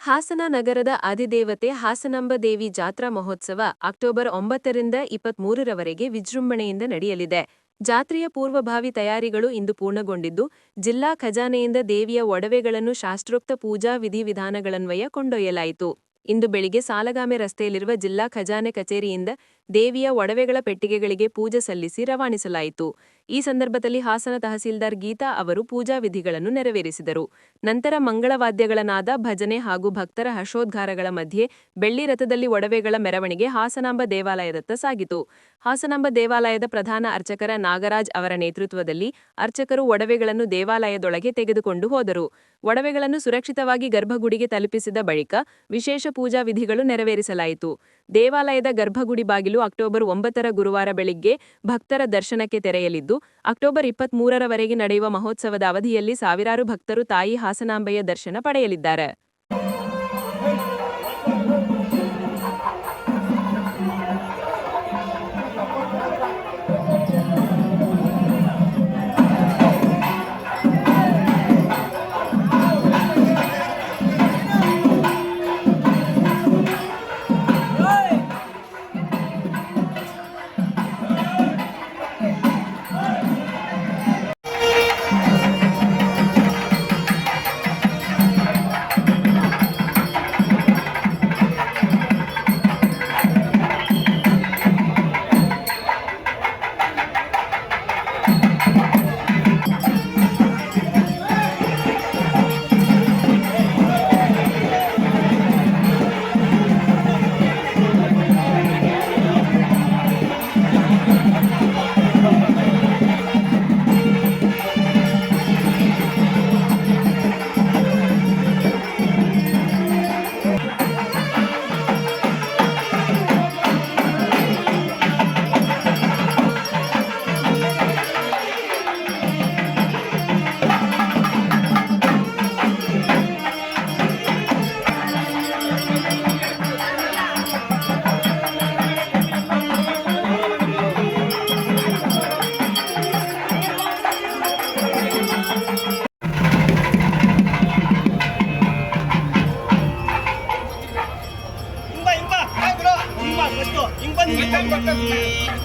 ಹಾಸನ ನಗರದ ಅಧಿದೇವತೆ ಹಾಸನಾಂಬ ದೇವಿ ಜಾತ್ರಾ ಮಹೋತ್ಸವ ಅಕ್ಟೋಬರ್ 9ರಿಂದ 23ರವರೆಗೆ ವಿಜೃಂಭಣೆಯಿಂದ ನಡೆಯಲಿದೆ. ಜಾತ್ರೆಯ ಪೂರ್ವಭಾವಿ ತಯಾರಿಗಳು ಇಂದು ಪೂರ್ಣಗೊಂಡಿದ್ದು, ಜಿಲ್ಲಾ ಖಜಾನೆಯಿಂದ ದೇವಿಯ ಒಡವೆಗಳನ್ನು ಶಾಸ್ತ್ರೋಕ್ತ ಪೂಜಾ ವಿಧಿವಿಧಾನಗಳನ್ವಯ ಕೊಂಡೊಯ್ಯಲಾಯಿತು. ಇಂದು ಬೆಳಿಗ್ಗೆ ಸಾಲಗಾಮೆ ರಸ್ತೆಯಲ್ಲಿರುವ ಜಿಲ್ಲಾ ಖಜಾನೆ ಕಚೇರಿಯಿಂದ ದೇವಿಯ ಒಡವೆಗಳ ಪೆಟ್ಟಿಗೆಗಳಿಗೆ ಪೂಜೆ ಸಲ್ಲಿಸಿ ರವಾನಿಸಲಾಯಿತು. ಈ ಸಂದರ್ಭದಲ್ಲಿ ಹಾಸನ ತಹಸೀಲ್ದಾರ್ ಗೀತಾ ಅವರು ಪೂಜಾ ವಿಧಿಗಳನ್ನು ನೆರವೇರಿಸಿದರು. ನಂತರ ಮಂಗಳವಾದ್ಯಗಳ ನಾದ, ಭಜನೆ ಹಾಗೂ ಭಕ್ತರ ಹರ್ಷೋದ್ಗಾರಗಳ ಮಧ್ಯೆ ಬೆಳ್ಳಿ ರಥದಲ್ಲಿ ಒಡವೆಗಳ ಮೆರವಣಿಗೆ ಹಾಸನಾಂಬ ದೇವಾಲಯದತ್ತ ಸಾಗಿತು. ಹಾಸನಾಂಬ ದೇವಾಲಯದ ಪ್ರಧಾನ ಅರ್ಚಕರ ನಾಗರಾಜ್ ಅವರ ನೇತೃತ್ವದಲ್ಲಿ ಅರ್ಚಕರು ಒಡವೆಗಳನ್ನು ದೇವಾಲಯದೊಳಗೆ ತೆಗೆದುಕೊಂಡು ಹೋದರು. ಒಡವೆಗಳನ್ನು ಸುರಕ್ಷಿತವಾಗಿ ಗರ್ಭಗುಡಿಗೆ ತಲುಪಿಸಿದ ಬಳಿಕ ವಿಶೇಷ ಪೂಜಾ ವಿಧಿಗಳು ನೆರವೇರಿಸಲಾಯಿತು. ದೇವಾಲಯದ ಗರ್ಭಗುಡಿ ಬಾಗಿಲು ಅಕ್ಟೋಬರ್ 9ರ ಗುರುವಾರ ಬೆಳಿಗ್ಗೆ ಭಕ್ತರ ದರ್ಶನಕ್ಕೆ ತೆರೆಯಲಿದ್ದು, ಅಕ್ಟೋಬರ್ 23ರವರೆಗೆ ನಡೆಯುವ ಮಹೋತ್ಸವದ ಅವಧಿಯಲ್ಲಿ ಸಾವಿರಾರು ಭಕ್ತರು ತಾಯಿ ಹಾಸನಾಂಬೆಯ ದರ್ಶನ ಪಡೆಯಲಿದ್ದಾರೆ. Let's go.